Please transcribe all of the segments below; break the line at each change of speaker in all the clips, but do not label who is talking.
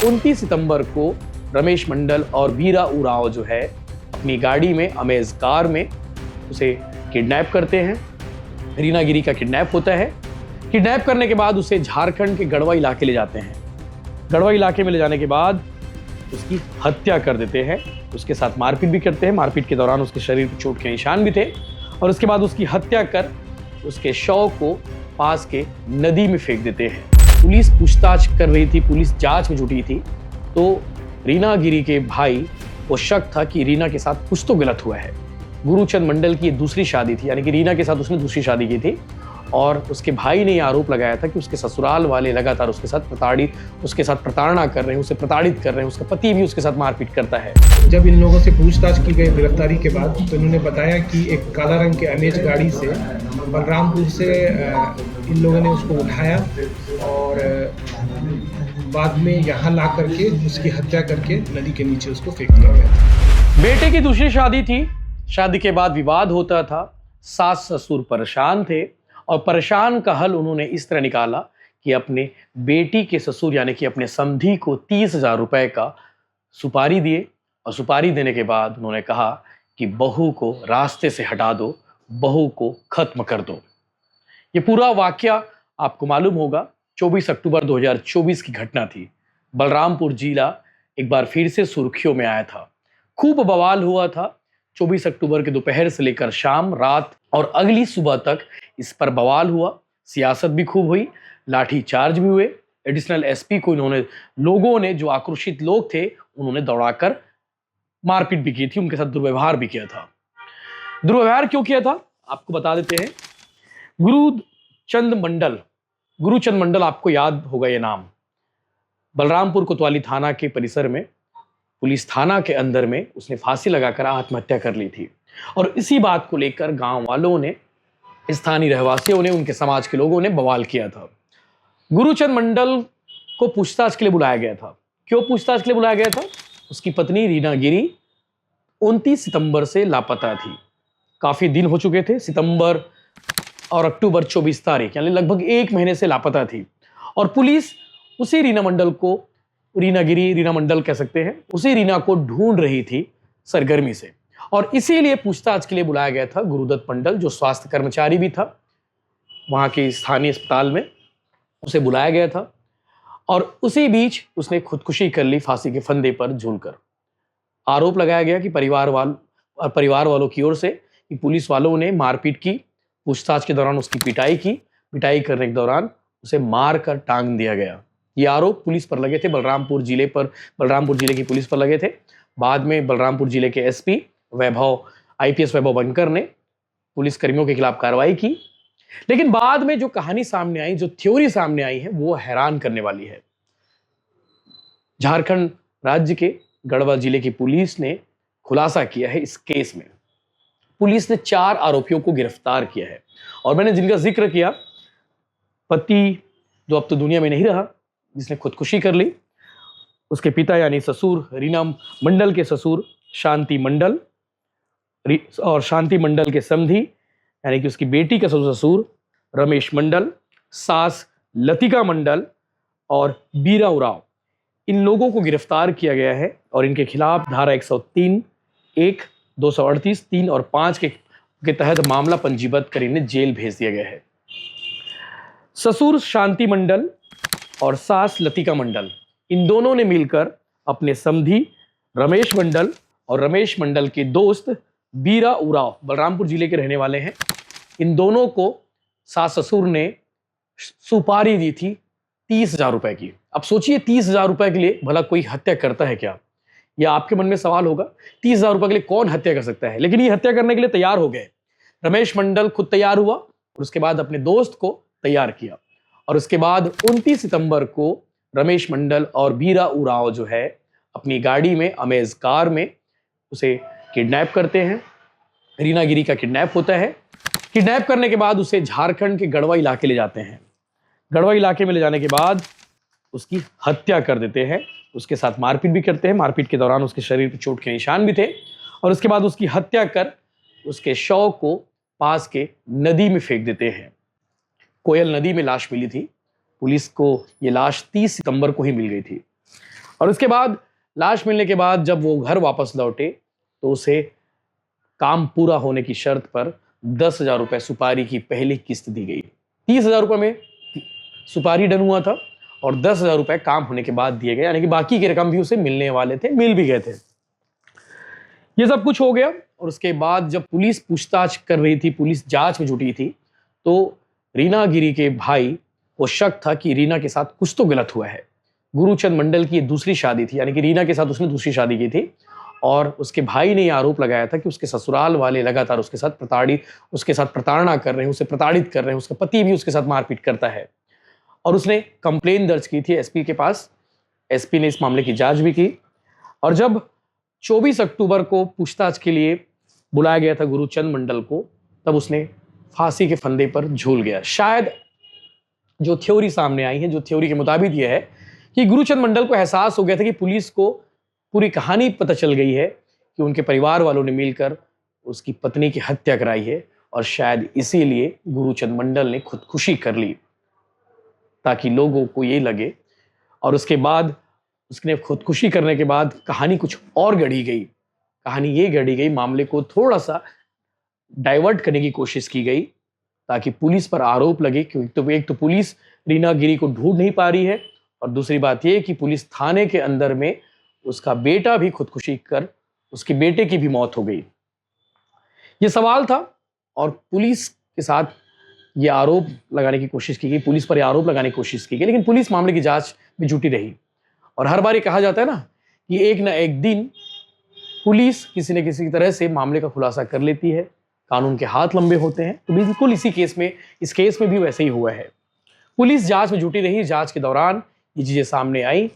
29 सितंबर को रमेश मंडल और बीरा उरांव जो है अपनी गाड़ी में अमेज कार में उसे किडनैप करते हैं। रीना गिरी का किडनैप होता है। किडनैप करने के बाद उसे झारखंड के गढ़वा इलाके ले जाते हैं। गढ़वा इलाके में ले जाने के बाद उसकी हत्या कर देते हैं। उसके साथ मारपीट भी करते हैं। मारपीट के दौरान उसके शरीर पर चोट के निशान भी थे और उसके बाद उसकी हत्या कर उसके शव को पास के नदी में फेंक देते हैं। पुलिस पूछताछ कर रही थी, पुलिस जांच में जुटी थी, तो रीना गिरी के भाई को शक था कि रीना के साथ कुछ तो गलत हुआ है। गुरुचंद मंडल की दूसरी शादी थी, यानी कि रीना के साथ उसने दूसरी शादी की थी और उसके भाई ने यह आरोप लगाया था कि उसके ससुराल वाले लगातार उसके साथ प्रताड़ना कर रहे हैं, उसे प्रताड़ित कर रहे हैं। उसका पति भी उसके साथ मारपीट करता है।
जब इन लोगों से पूछताछ की गई गिरफ्तारी के बाद, तो इन्होंने बताया कि एक काला रंग के अमेज गाड़ी से बलरामपुर से इन लोगों ने उसको उठाया और बाद में यहाँ ला करके उसकी हत्या करके नदी के नीचे उसको फेंक दिया गया था।
बेटे की दूसरी शादी थी। शादी के बाद विवाद होता था। सास ससुर परेशान थे और परेशान का हल उन्होंने इस तरह निकाला कि अपने बेटी के ससुर यानी कि अपने समधी को 30,000 रुपए का सुपारी दिए और सुपारी देने के बाद उन्होंने कहा कि बहू को रास्ते से हटा दो, बहू को खत्म कर दो। ये पूरा वाकया आपको मालूम होगा, 24 अक्टूबर 2024 की घटना थी। बलरामपुर जिला एक बार फिर से सुर्खियों में आया था। खूब बवाल हुआ था। 24 अक्टूबर के दोपहर से लेकर शाम, रात और अगली सुबह तक इस पर बवाल हुआ। सियासत भी खूब हुई, लाठी चार्ज भी हुए। एडिशनल एसपी को लोगों ने जो आक्रोशित लोग थे उन्होंने दौड़ाकर मारपीट भी की थी, उनके साथ दुर्व्यवहार भी किया था। दुर्व्यवहार क्यों किया था आपको बता देते हैं। गुरुचंद मंडल आपको याद होगा ये नाम। बलरामपुर कोतवाली थाना के परिसर में, पुलिस थाना के अंदर में उसने फांसी लगाकर आत्महत्या कर ली थी और इसी बात को लेकर गांव वालों ने, स्थानीय रहवासियों ने, उनके समाज के लोगों ने बवाल किया था। गुरुचंद मंडल को पूछताछ के लिए बुलाया गया था। क्यों पूछताछ के लिए बुलाया गया था? उसकी पत्नी रीना गिरी 29 सितंबर से लापता थी। काफी दिन हो चुके थे। सितंबर और अक्टूबर 24 तारीख यानी लगभग 1 महीने से लापता थी और पुलिस उसी रीना मंडल कह सकते हैं, उसी रीना को ढूंढ रही थी सरगर्मी से और इसीलिए पूछताछ के लिए बुलाया गया था गुरुदत्त मंडल, जो स्वास्थ्य कर्मचारी भी था वहां के स्थानीय अस्पताल में, उसे बुलाया गया था और उसी बीच उसने खुदकुशी कर ली फांसी के फंदे पर झूलकर। आरोप लगाया गया कि परिवार वालों की ओर से कि पुलिस वालों ने मारपीट की, पूछताछ के दौरान उसकी पिटाई की, पिटाई करने के दौरान उसे मार कर टांग दिया गया। ये आरोप पुलिस पर लगे थे, बलरामपुर जिले की पुलिस पर लगे थे। बाद में बलरामपुर जिले के एसपी आईपीएस वैभव बनकर ने पुलिस कर्मियों के खिलाफ कार्रवाई की। लेकिन बाद में जो कहानी सामने आई, जो थ्योरी सामने आई है, वो हैरान करने वाली है। झारखंड राज्य के गढ़वा जिले की पुलिस ने खुलासा किया है इस केस में। पुलिस ने 4 आरोपियों को गिरफ्तार किया है और मैंने जिनका जिक्र किया, पति जो अब तो दुनिया में नहीं रहा, जिसने खुदकुशी कर ली, उसके पिता यानी ससुर रीना मंडल के ससुर शांति मंडल और शांति मंडल के समधी यानी कि उसकी बेटी का ससुर रमेश मंडल, सास लतिका मंडल और बीरा उरांव, इन लोगों को गिरफ्तार किया गया है और इनके खिलाफ धारा 103, 1, 238, 3 और 5 के तहत मामला पंजीबद्ध कर इन्हें जेल भेज दिया गया है। ससुर शांति मंडल और सास लतिका मंडल, इन दोनों ने मिलकर अपने समधी रमेश मंडल और रमेश मंडल के दोस्त बीरा उरांव, बलरामपुर जिले के रहने वाले हैं, इन दोनों को सास ससुर ने सुपारी दी थी 30,000 रुपए की। अब सोचिए 30,000 रुपए के लिए भला कोई हत्या करता है क्या? यह आपके मन में सवाल होगा। 30,000 रुपए के लिए कौन हत्या कर सकता है? लेकिन ये हत्या करने के लिए तैयार हो गए। रमेश मंडल खुद तैयार हुआ और उसके बाद अपने दोस्त को तैयार किया और उसके बाद 29 सितंबर को रमेश मंडल और बीरा उरांव जो है अपनी गाड़ी में अमेज कार में उसे किडनैप करते हैं। रीना गिरी का किडनैप होता है। किडनैप करने के बाद उसे झारखंड के गढ़वा इलाके ले जाते हैं। गढ़वा इलाके में ले जाने के बाद उसकी हत्या कर देते हैं। उसके साथ मारपीट भी करते हैं। मारपीट के दौरान उसके शरीर पर चोट के निशान भी थे और उसके बाद उसकी हत्या कर उसके शव को पास के नदी में फेंक देते हैं। कोयल नदी में लाश मिली थी। पुलिस को यह लाश 30 सितंबर को ही मिल गई थी और उसके बाद लाश मिलने के बाद जब वो घर वापस लौटे तो उसे काम पूरा होने की शर्त पर 10,000 रुपए सुपारी की पहली किस्त दी गई। 30,000 रुपए में सुपारी डन हुआ था और 10,000 रुपए काम होने के बाद दिए गए, यानी कि बाकी की रकम भी उसे मिलने वाले थे, मिल भी गए थे। ये सब कुछ हो गया और उसके बाद जब पुलिस पूछताछ कर रही थी, पुलिस जांच में जुटी थी, तो रीना गिरी के भाई को शक था कि रीना के साथ कुछ तो गलत हुआ है। गुरुचंद मंडल की दूसरी शादी थी, यानी कि रीना के साथ उसने दूसरी शादी की थी और उसके भाई ने यह आरोप लगाया था कि उसके ससुराल वाले लगातार उसके साथ प्रताड़ना कर रहे हैं, उसे प्रताड़ित कर रहे हैं, उसका पति भी उसके साथ मारपीट करता है। और उसने कंप्लेन दर्ज की थी एसपी के पास। एसपी ने इस मामले की जांच भी की और जब 24 अक्टूबर को पूछताछ के लिए बुलाया गया था गुरुचंद मंडल को, तब उसने फांसी के फंदे पर झूल गया। शायद जो थ्योरी सामने आई है, जो थ्योरी के मुताबिक यह है कि गुरुचंद मंडल को एहसास हो गया था कि पुलिस को पूरी कहानी पता चल गई है कि उनके परिवार वालों ने मिलकर उसकी पत्नी की हत्या कराई है और शायद इसीलिए गुरुचंद मंडल ने खुदकुशी कर ली ताकि लोगों को ये लगे। और उसके बाद उसने खुदकुशी करने के बाद कहानी कुछ और गढ़ी गई। कहानी ये गढ़ी गई, मामले को थोड़ा सा डाइवर्ट करने की कोशिश की गई ताकि पुलिस पर आरोप लगे, क्योंकि एक तो पुलिस रीना गिरी को ढूंढ नहीं पा रही है और दूसरी बात यह कि पुलिस थाने के अंदर में उसका बेटा भी खुदकुशी कर उसके बेटे की भी मौत हो गई। ये सवाल था और पुलिस के साथ ये आरोप लगाने की कोशिश की गई, पुलिस पर यह आरोप लगाने की कोशिश की गई, लेकिन पुलिस मामले की जांच में जुटी रही। और हर बार ये कहा जाता है ना कि एक ना एक दिन पुलिस किसी न किसी तरह से मामले का खुलासा कर लेती है, कानून के हाथ लंबे होते हैं। तो बिल्कुल इस केस में भी वैसे ही हुआ है। पुलिस जांच में जुटी रही। जांच के दौरान ये चीजें सामने आई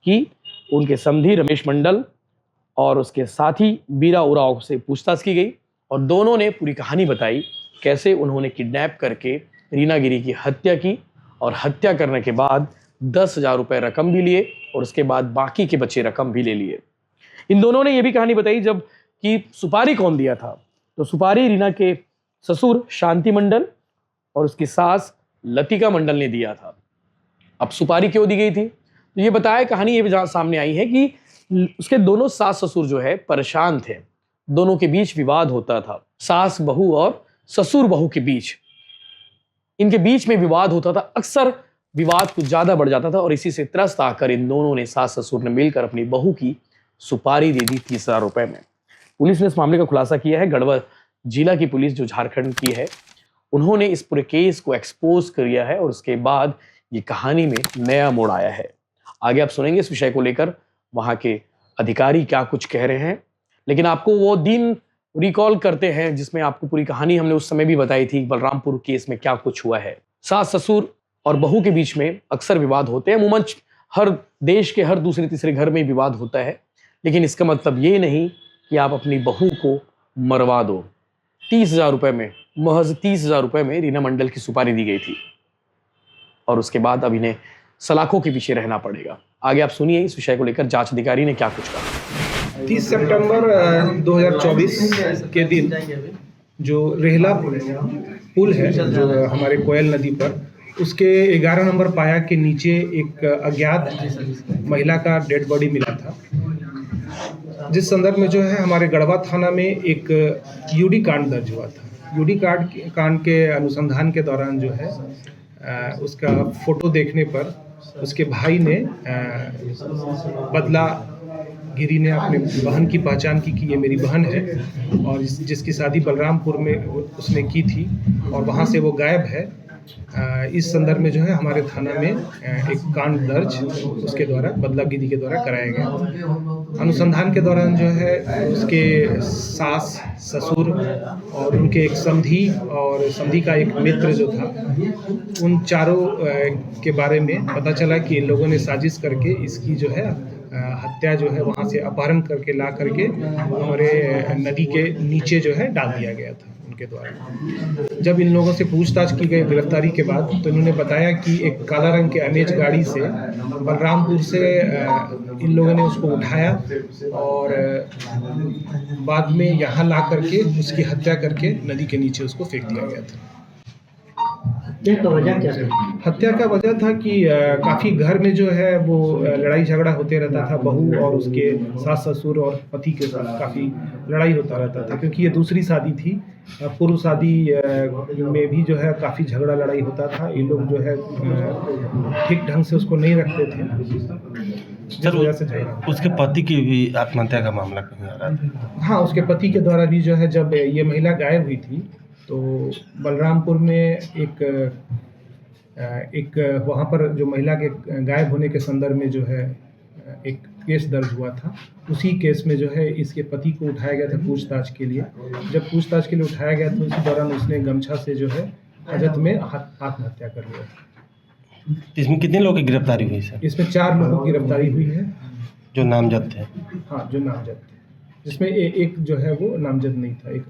कि उनके समधी रमेश मंडल और उसके साथी बीरा उराव से पूछताछ की गई और दोनों ने पूरी कहानी बताई, कैसे उन्होंने किडनैप करके रीना गिरी की हत्या की और हत्या करने के बाद 10,000 रुपए रकम भी लिए और उसके बाद बाकी के बचे रकम भी ले लिए। इन दोनों ने यह भी कहानी बताई जब कि सुपारी कौन दिया था, तो सुपारी रीना के ससुर शांति मंडल और उसकी सास लतिका मंडल ने दिया था। अब सुपारी क्यों दी गई थी, तो ये बताया, कहानी ये भी सामने आई है कि उसके दोनों सास ससुर जो है परेशान थे, दोनों के बीच विवाद होता था, सास बहू और ससुर बहू के बीच, इनके बीच में विवाद होता था। अक्सर विवाद कुछ ज्यादा बढ़ जाता था और इसी से त्रस्त आकर इन दोनों ने, सास ससुर ने मिलकर अपनी बहू की सुपारी दे दी 30,000 रुपए में। पुलिस ने इस मामले का खुलासा किया है। गढ़वा जिला की पुलिस जो झारखंड की है, उन्होंने इस पूरे केस को एक्सपोज किया है और उसके बाद ये कहानी में नया मोड़ आया है। आगे आप सुनेंगे इस विषय को लेकर वहां के अधिकारी क्या कुछ कह रहे हैं, लेकिन आपको वो दिन रिकॉल करते हैं जिसमें आपको पूरी कहानी हमने उस समय भी बताई थी, बलरामपुर केस में क्या कुछ हुआ है। सास ससुर और बहू के बीच में अक्सर विवाद होते हैं, अमूमन हर देश के हर दूसरे तीसरे घर में विवाद होता है, लेकिन इसका मतलब ये नहीं कि आप अपनी बहू को मरवा दो। 30,000 रुपए में, महज 30,000 रुपए में रीना मंडल की सुपारी दी गई थी और उसके बाद अब इन्हें सलाखों के पीछे रहना पड़ेगा। आगे आप सुनिए इस विषय को लेकर जांच अधिकारी ने क्या कुछ कहा।
30 सितंबर 2024 के दिन जो रेहला पुल है जो हमारे कोयल नदी पर, उसके 11 नंबर पाया के नीचे एक अज्ञात महिला का डेड बॉडी मिला था, जिस संदर्भ में जो है हमारे गढ़वा थाना में एक यूडी कांड दर्ज हुआ था। यूडी कांड के अनुसंधान के दौरान जो है उसका फोटो देखने पर उसके भाई ने बदला गिरी ने अपने बहन की पहचान की कि ये मेरी बहन है और जिसकी शादी बलरामपुर में उसने की थी और वहाँ से वो गायब है। इस संदर्भ में जो है हमारे थाना में एक कांड दर्ज उसके द्वारा, बदला गिरी के द्वारा कराया गया। अनुसंधान के दौरान जो है उसके सास ससुर और उनके एक समधी और समधी का एक मित्र जो था, उन चारों के बारे में पता चला कि इन लोगों ने साजिश करके इसकी जो है हत्या जो है वहाँ से अपहरण करके ला करके हमारे नदी के नीचे जो है डाल दिया गया था उनके द्वारा। जब इन लोगों से पूछताछ की गई गिरफ्तारी के बाद, तो इन्होंने बताया कि एक काला रंग के अमेज गाड़ी से बलरामपुर से इन लोगों ने उसको उठाया और बाद में यहाँ ला करके उसकी हत्या करके नदी के नीचे उसको फेंक दिया गया था।
डेथ का वजह क्या था?
हत्या का वजह था कि काफ़ी घर में जो है वो लड़ाई झगड़ा होते रहता था, बहू और उसके सास ससुर और पति के साथ काफ़ी लड़ाई होता रहता था, क्योंकि ये दूसरी शादी थी। पूर्व शादी में भी जो है काफ़ी झगड़ा लड़ाई होता था। ये लोग जो है ठीक ढंग से उसको नहीं रखते थे, जिस वजह से झगड़ा।
उसके पति की भी आत्महत्या का मामला कहीं आ रहा था।
हाँ, उसके पति के द्वारा भी जो है, जब ये महिला गायब हुई थी तो बलरामपुर में एक वहाँ पर जो महिला के गायब होने के संदर्भ में जो है एक केस दर्ज हुआ था। उसी केस में जो है इसके पति को उठाया गया था पूछताछ के लिए। जब पूछताछ के लिए उठाया गया तो उसी दौरान उसने गमछा से जो है हाजत में आत्महत्या कर लिया था।
इसमें कितने लोगों की गिरफ्तारी हुई सर,
इसमें 4 लोगों की गिरफ्तारी हुई है।
जो नामजद थे?
हाँ, जो नामजद थे, जिसमें एक जो है वो नामजद नहीं था। एक